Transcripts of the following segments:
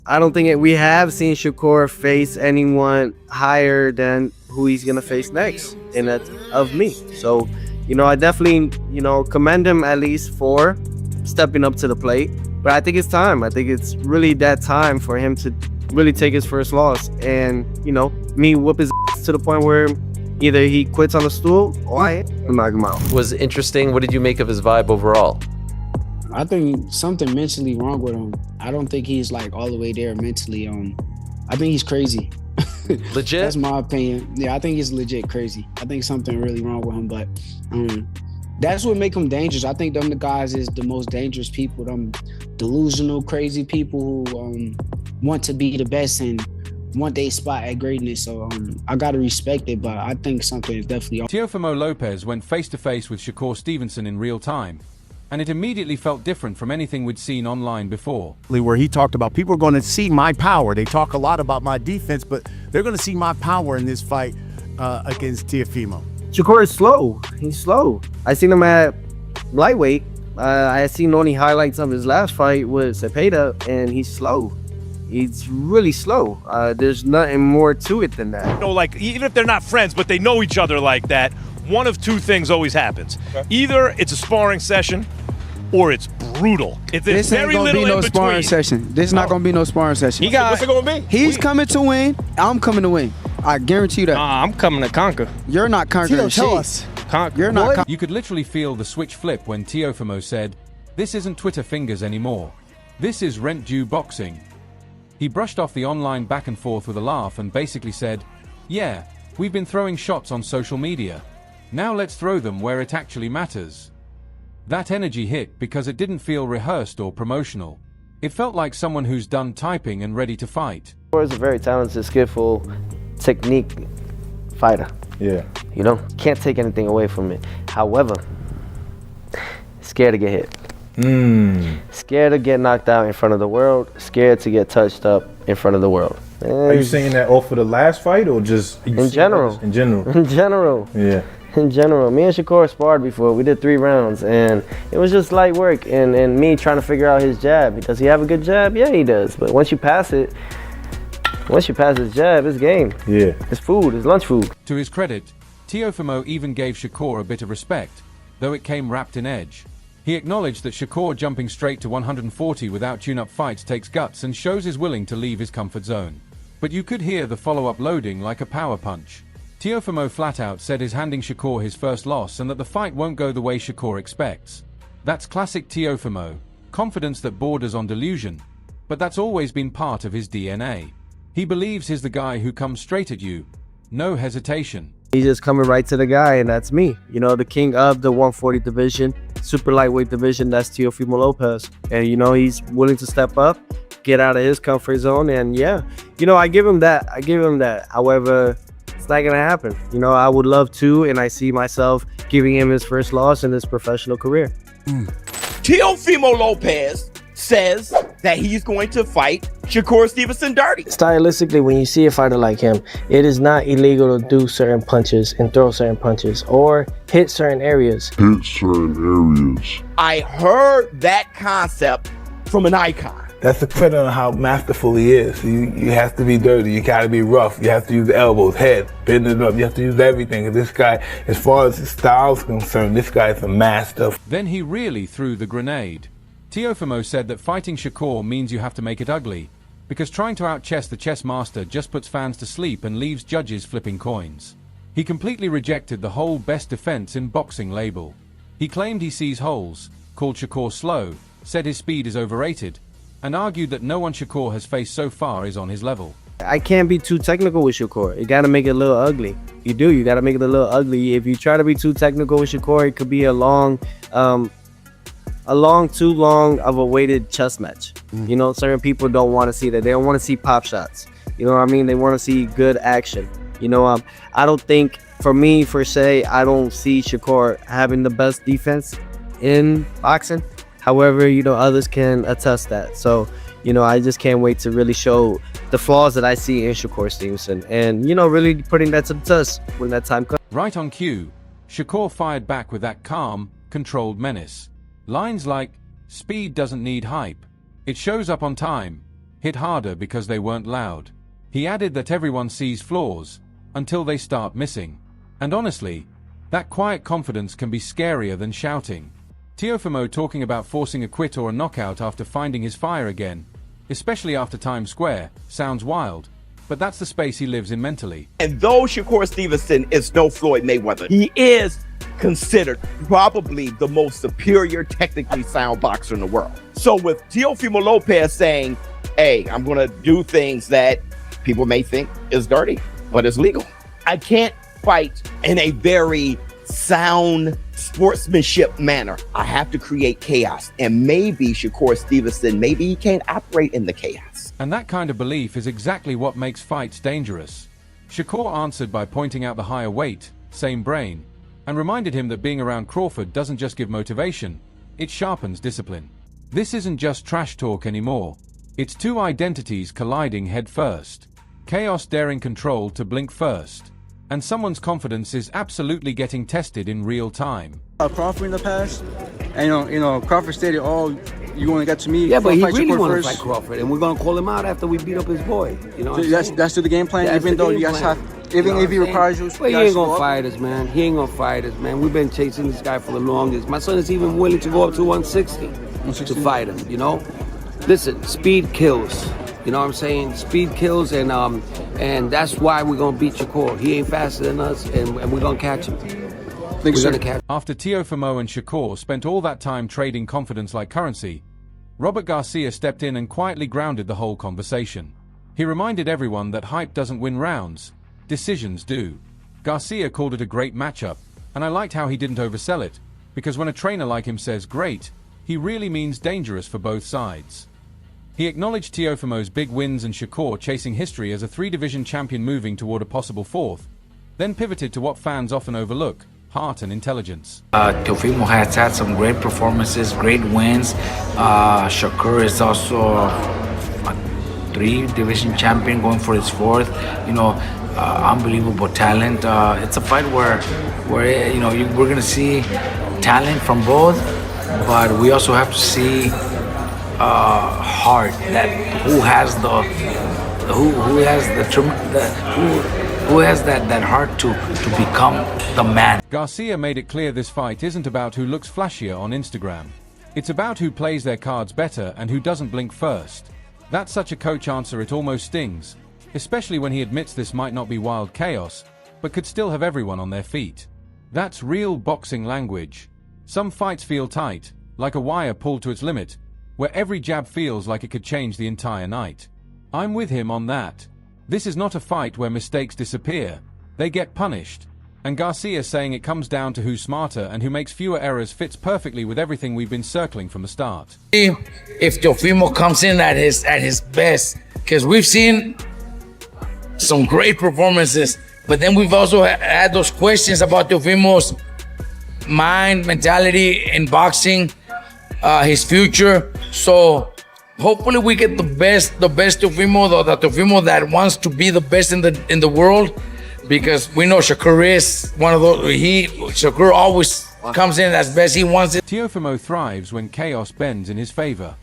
I don't think we have seen Shakur face anyone higher than who he's gonna face next, and that's of me. So, I definitely, commend him at least for stepping up to the plate. But I think it's time. I think it's really that time for him to really take his first loss, and me whoop his ass to the point where either he quits on the stool or I knock him out. Was interesting. What did you make of his vibe overall? I think something mentally wrong with him. I don't think he's like all the way there mentally. I think he's crazy. Legit? That's my opinion. Yeah, I think he's legit crazy. I think something really wrong with him, but that's what make him dangerous. I think them the guys is the most dangerous people. Them delusional, crazy people who want to be the best and want their spot at greatness. So I gotta respect it, but I think something is definitely off. Teofimo Lopez went face-to-face with Shakur Stevenson in real time, and it immediately felt different from anything we'd seen online before. Where he talked about people are going to see my power. They talk a lot about my defense, but they're going to see my power in this fight against Teofimo. Shakur is slow. He's slow. I seen him at lightweight. I seen only highlights of his last fight with Cepeda, and he's slow. He's really slow. There's nothing more to it than that. Like even if they're not friends, but they know each other like that, one of two things always happens. Okay. Either it's a sparring session, or it's brutal. This ain't gonna be no sparring session. This is not gonna be no sparring session. What's it gonna be? He's coming to win. I'm coming to win. I guarantee you that. I'm coming to conquer. You're not conquering. Tell us. You're not. You could literally feel the switch flip when Teofimo said, "This isn't Twitter fingers anymore. This is rent-due boxing." He brushed off the online back and forth with a laugh and basically said, "Yeah, we've been throwing shots on social media. Now let's throw them where it actually matters." That energy hit because it didn't feel rehearsed or promotional. It felt like someone who's done typing and ready to fight. Shakur is a very talented, skillful, technique fighter. Yeah. Can't take anything away from it. However, scared to get hit. Scared to get knocked out in front of the world. Scared to get touched up in front of the world. Are you saying that off of the last fight or just in general? In general. In general. Yeah. In general. Me and Shakur sparred before. We did 3 rounds, and it was just light work. And me trying to figure out his jab. Does he have a good jab? Yeah, he does. But once you pass his jab, it's game. Yeah. It's food. It's lunch food. To his credit, Teofimo even gave Shakur a bit of respect, though it came wrapped in edge. He acknowledged that Shakur jumping straight to 140 without tune-up fights takes guts and shows he's willing to leave his comfort zone. But you could hear the follow-up loading like a power punch. Teofimo flat out said he's handing Shakur his first loss and that the fight won't go the way Shakur expects. That's classic Teofimo, confidence that borders on delusion, but that's always been part of his DNA. He believes he's the guy who comes straight at you, no hesitation. He's just coming right to the guy, and that's me. The king of the 140 division, super lightweight division, that's Teofimo Lopez. And, he's willing to step up, get out of his comfort zone, and yeah, I give him that. However, it's not gonna happen. I would love to, and I see myself giving him his first loss in his professional career. Teofimo Lopez says that he's going to fight Shakur Stevenson dirty. Stylistically, when you see a fighter like him, it is not illegal to do certain punches and throw certain punches or hit certain areas. I heard that concept from an icon. That's depending on how masterful he is. You have to be dirty. You gotta be rough. You have to use the elbows, head, bending up. You have to use everything. This guy, as far as his style is concerned, this guy is a master. Then he really threw the grenade. Teofimo said that fighting Shakur means you have to make it ugly, because trying to out-chess the chess master just puts fans to sleep and leaves judges flipping coins. He completely rejected the whole best defense in boxing label. He claimed he sees holes, called Shakur slow, said his speed is overrated, and argued that no one Shakur has faced so far is on his level. I can't be too technical with Shakur. You gotta make it a little ugly. You gotta make it a little ugly. If you try to be too technical with Shakur, it could be too long of a weighted chess match. Certain people don't want to see that. They don't want to see pop shots. They want to see good action. I don't think, for me, I don't see Shakur having the best defense in boxing. However, others can attest that. So, I just can't wait to really show the flaws that I see in Shakur Stevenson and, really putting that to the test when that time comes. Right on cue, Shakur fired back with that calm, controlled menace. Lines like, "Speed doesn't need hype. It shows up on time," hit harder because they weren't loud. He added that everyone sees flaws until they start missing. And honestly, that quiet confidence can be scarier than shouting. Teofimo talking about forcing a quit or a knockout after finding his fire again, especially after Times Square, sounds wild, but that's the space he lives in mentally. And though Shakur Stevenson is no Floyd Mayweather, he is considered probably the most superior, technically sound boxer in the world. So with Teofimo Lopez saying, hey, I'm going to do things that people may think is dirty, but it's legal. I can't fight in a very sound sportsmanship manner. I have to create chaos. And maybe Shakur Stevenson, maybe he can't operate in the chaos. And that kind of belief is exactly what makes fights dangerous. Shakur answered by pointing out the higher weight, same brain, and reminded him that being around Crawford doesn't just give motivation, it sharpens discipline. This isn't just trash talk anymore. It's two identities colliding head first. Chaos daring control to blink first. And someone's confidence is absolutely getting tested in real time. Crawford in the past, and you know, Crawford stated, "Oh, you want to get to me?" Yeah, but he fight really Shakur wanted to first. fight Crawford, and we're gonna call him out after we beat up his boy. You know, So that's the game plan. That's Even the though game you guys plan. have, even if he requires you, well, he guys ain't go gonna up. fight us, man. He ain't gonna fight us, man. We've been chasing this guy for the longest. My son is even willing to go up to 160 to fight him. You know, listen, speed kills. You know what I'm saying? Speed kills, and that's why we're gonna beat Shakur. He ain't faster than us, and we're gonna catch him. We're gonna catch him. After Teofimo and Shakur spent all that time trading confidence like currency, Robert Garcia stepped in and quietly grounded the whole conversation. He reminded everyone that hype doesn't win rounds, decisions do. Garcia called it a great matchup, and I liked how he didn't oversell it, because when a trainer like him says great, he really means dangerous for both sides. He acknowledged Teofimo's big wins and Shakur chasing history as a three-division champion moving toward a possible fourth, then pivoted to what fans often overlook, heart and intelligence. Teofimo has had some great performances, great wins. Shakur is also a three-division champion going for his fourth. You know, unbelievable talent. It's a fight where you know, we're gonna see talent from both, but we also have to see heart. That who has that heart to become the man. Garcia made it clear this fight isn't about who looks flashier on Instagram. It's about who plays their cards better and who doesn't blink first. That's such a coach answer it almost stings, especially when he admits this might not be wild chaos, but could still have everyone on their feet. That's real boxing language. Some fights feel tight, like a wire pulled to its limit, where every jab feels like it could change the entire night. I'm with him on that. This is not a fight where mistakes disappear, they get punished. And Garcia saying it comes down to who's smarter and who makes fewer errors fits perfectly with everything we've been circling from the start. If Teofimo comes in at his best, because we've seen some great performances, but then we've also had those questions about Teofimo's mind, mentality in boxing, his future. So hopefully we get the best Teofimo, the Teofimo that wants to be the best in the world, because we know Shakur is one of those. Shakur always comes in as best he wants it. Teofimo thrives when chaos bends in his favor.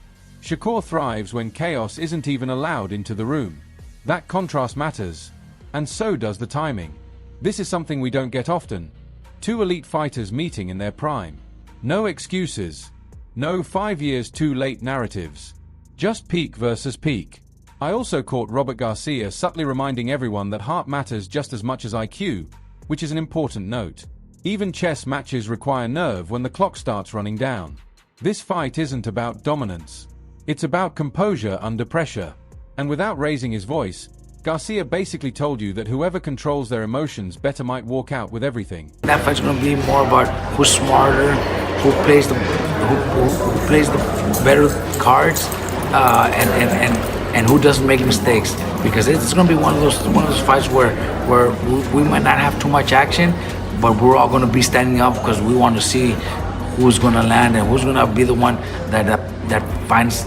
Shakur thrives when chaos isn't even allowed into the room. That contrast matters, and so does the timing. This is something we don't get often. Two elite fighters meeting in their prime. No excuses. No 5 years too late narratives. Just peak versus peak. I also caught Robert Garcia subtly reminding everyone that heart matters just as much as IQ, which is an important note. Even chess matches require nerve when the clock starts running down. This fight isn't about dominance. It's about composure under pressure. And without raising his voice, Garcia basically told you that whoever controls their emotions better might walk out with everything. That fight's gonna be more about who's smarter, who plays the better cards, and who doesn't make mistakes. Because it's gonna be one of those fights where we might not have too much action, but we're all gonna be standing up because we want to see who's gonna land and who's gonna be the one that finds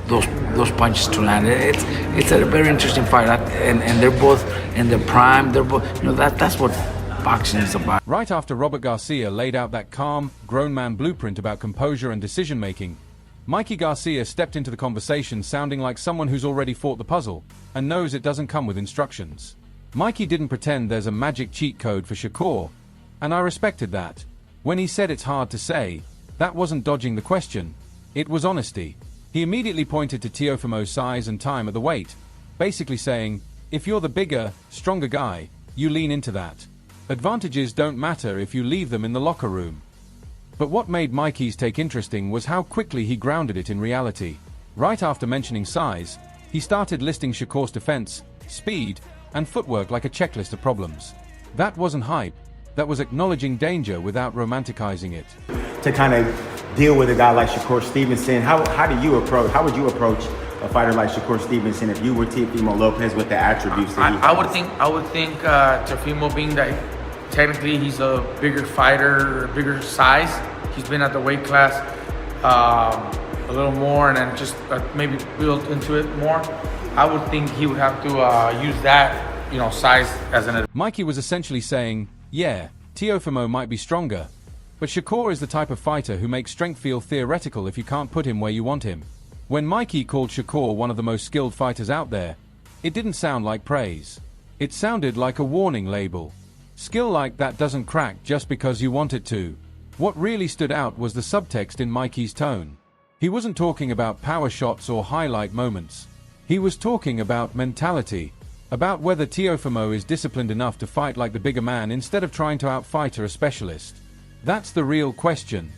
those punches to land. It's a very interesting fight, and they're both in their prime. They're both, you know, that's what boxing is about. Right after Robert Garcia laid out that calm, grown man blueprint about composure and decision making, Mikey Garcia stepped into the conversation sounding like someone who's already fought the puzzle and knows it doesn't come with instructions. Mikey didn't pretend there's a magic cheat code for Shakur, and I respected that. When he said it's hard to say, that wasn't dodging the question, it was honesty. He immediately pointed to Teofimo's size and time at the weight, basically saying, if you're the bigger, stronger guy, you lean into that. Advantages don't matter if you leave them in the locker room. But what made Mikey's take interesting was how quickly he grounded it in reality. Right after mentioning size, he started listing Shakur's defense, speed, and footwork like a checklist of problems. That wasn't hype, that was acknowledging danger without romanticizing it. To kind of deal with a guy like Shakur Stevenson, how would you approach a fighter like Shakur Stevenson if you were Teofimo Lopez with the attributes that he has? I would think Teofimo, being that technically he's a bigger fighter, bigger size, he's been at the weight class a little more and then just maybe built into it more. I would think he would have to use that, size as an advantage. Mikey was essentially saying, yeah, Teofimo might be stronger, but Shakur is the type of fighter who makes strength feel theoretical if you can't put him where you want him. When Mikey called Shakur one of the most skilled fighters out there, it didn't sound like praise. It sounded like a warning label. Skill like that doesn't crack just because you want it to. What really stood out was the subtext in Mikey's tone. He wasn't talking about power shots or highlight moments. He was talking about mentality, about whether Teofimo is disciplined enough to fight like the bigger man instead of trying to outfight a specialist. That's the real question.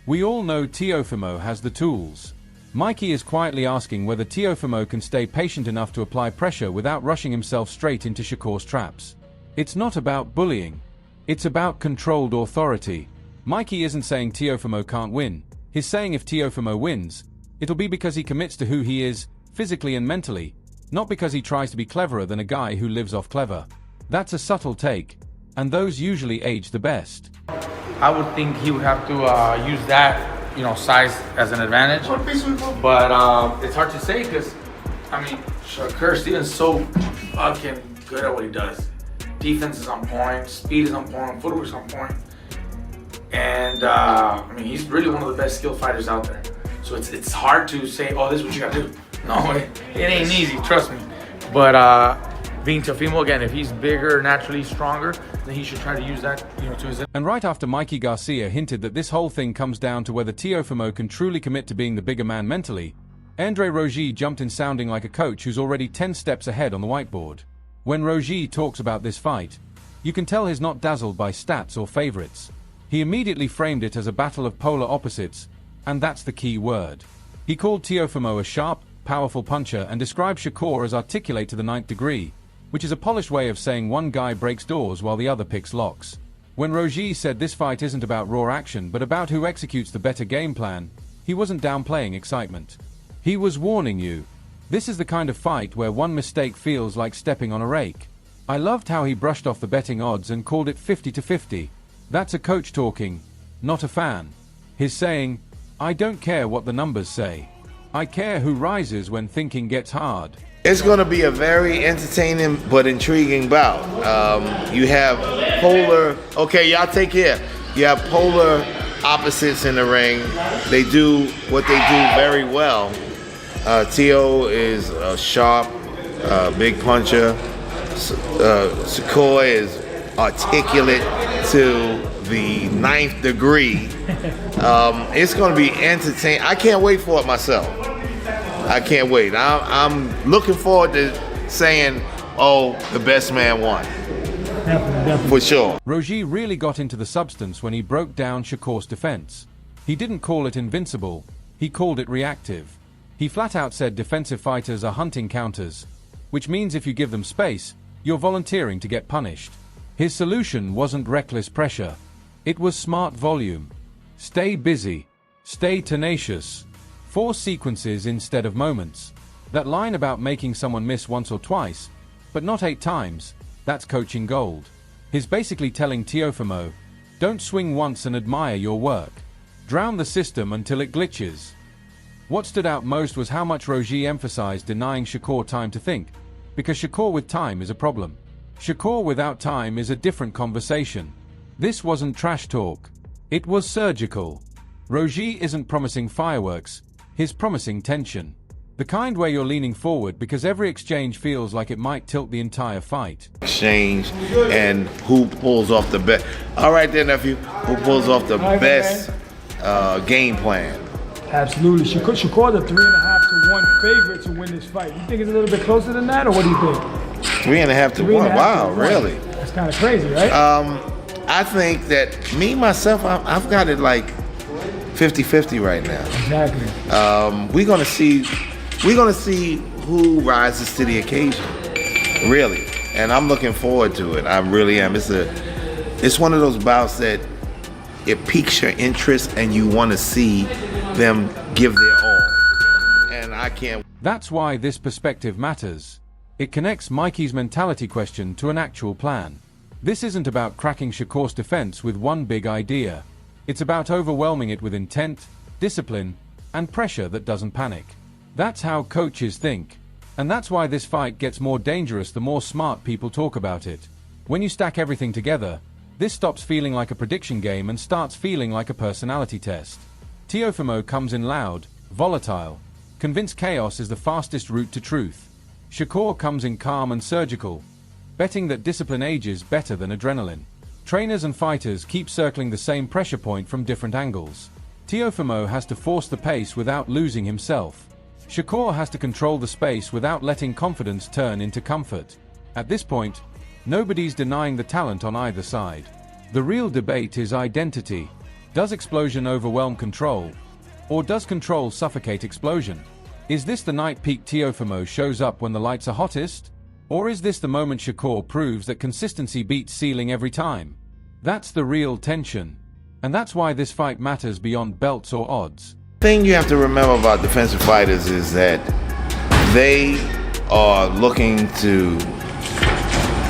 We all know Teofimo has the tools. Mikey is quietly asking whether Teofimo can stay patient enough to apply pressure without rushing himself straight into Shakur's traps. It's not about bullying. It's about controlled authority. Mikey isn't saying Teofimo can't win. He's saying if Teofimo wins, it'll be because he commits to who he is, physically and mentally, not because he tries to be cleverer than a guy who lives off clever. That's a subtle take, and those usually age the best. I would think he would have to use that, size as an advantage. But it's hard to say because, Shakur Stevenson's so fucking good at what he does. Defense is on point, speed is on point, footwork is on point. And he's really one of the best skilled fighters out there. So it's hard to say, oh, this is what you gotta do. No, it ain't easy, trust me. But being Teofimo, again, if he's bigger, naturally stronger, then he should try to use that, to his... And right after Mikey Garcia hinted that this whole thing comes down to whether Teofimo can truly commit to being the bigger man mentally, Andre Rogi jumped in sounding like a coach who's already 10 steps ahead on the whiteboard. When Rogi talks about this fight, you can tell he's not dazzled by stats or favorites. He immediately framed it as a battle of polar opposites, and that's the key word. He called Teofimo a sharp, powerful puncher and described Shakur as articulate to the 9th degree, which is a polished way of saying one guy breaks doors while the other picks locks. When Rogi said this fight isn't about raw action but about who executes the better game plan, he wasn't downplaying excitement. He was warning you. This is the kind of fight where one mistake feels like stepping on a rake. I loved how he brushed off the betting odds and called it 50-50. That's a coach talking, not a fan. He's saying, I don't care what the numbers say. I care who rises when thinking gets hard. It's going to be a very entertaining but intriguing bout. You have polar, okay, y'all take care. You have polar opposites in the ring. They do what they do very well. Teo is a sharp, big puncher. Shakur is articulate to the 9th degree. It's going to be entertaining. I can't wait for it myself. I can't wait. I'm looking forward to saying, oh, the best man won. For sure. Rogi really got into the substance when he broke down Shakur's defense. He didn't call it invincible, he called it reactive. He flat out said defensive fighters are hunting counters, which means if you give them space, you're volunteering to get punished. His solution wasn't reckless pressure. It was smart volume. Stay busy. Stay tenacious. 4 sequences instead of moments. That line about making someone miss once or twice, but not 8 times, that's coaching gold. He's basically telling Teofimo, don't swing once and admire your work. Drown the system until it glitches. What stood out most was how much Rogi emphasized denying Shakur time to think, because Shakur with time is a problem. Shakur without time is a different conversation. This wasn't trash talk. It was surgical. Rogi isn't promising fireworks. His promising tension. The kind where you're leaning forward because every exchange feels like it might tilt the entire fight. Exchange and who pulls off the best. All right there, nephew. Who pulls off the best game plan? Absolutely. Shakur the 3.5 to 1 favorite to win this fight. You think it's a little bit closer than that, or what do you think? 3.5 to 1. Wow, really? That's kind of crazy, right? I think that myself, I've got it like 50-50 right now. Exactly. We're gonna see who rises to the occasion, really. And I'm looking forward to it. I really am. It's one of those bouts that it piques your interest and you want to see them give their all. And I can't. That's why this perspective matters. It connects Mikey's mentality question to an actual plan. This isn't about cracking Shakur's defense with one big idea. It's about overwhelming it with intent, discipline, and pressure that doesn't panic. That's how coaches think. And that's why this fight gets more dangerous the more smart people talk about it. When you stack everything together, this stops feeling like a prediction game and starts feeling like a personality test. Teofimo comes in loud, volatile, convinced chaos is the fastest route to truth. Shakur comes in calm and surgical, betting that discipline ages better than adrenaline. Trainers and fighters keep circling the same pressure point from different angles. Teofimo has to force the pace without losing himself. Shakur has to control the space without letting confidence turn into comfort. At this point, nobody's denying the talent on either side. The real debate is identity. Does explosion overwhelm control? Or does control suffocate explosion? Is this the night peak Teofimo shows up when the lights are hottest? Or is this the moment Shakur proves that consistency beats ceiling every time? That's the real tension. And that's why this fight matters beyond belts or odds. The thing you have to remember about defensive fighters is that they are looking to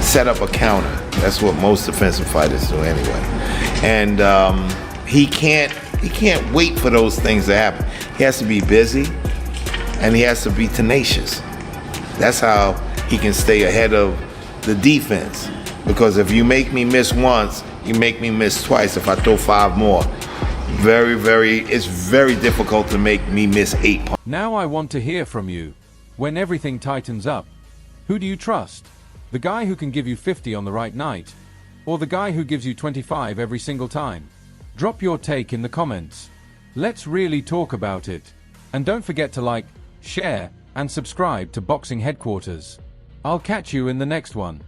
set up a counter. That's what most defensive fighters do anyway. And he can't wait for those things to happen. He has to be busy and he has to be tenacious. That's how he can stay ahead of the defense. Because if you make me miss once, you make me miss twice. If I throw 5 more, it's very difficult to make me miss 8 points. Now I want to hear from you. When everything tightens up, who do you trust? The guy who can give you 50 on the right night, or the guy who gives you 25 every single time? Drop your take in the comments. Let's really talk about it. And don't forget to like, share, and subscribe to Boxing Headquarters. I'll catch you in the next one.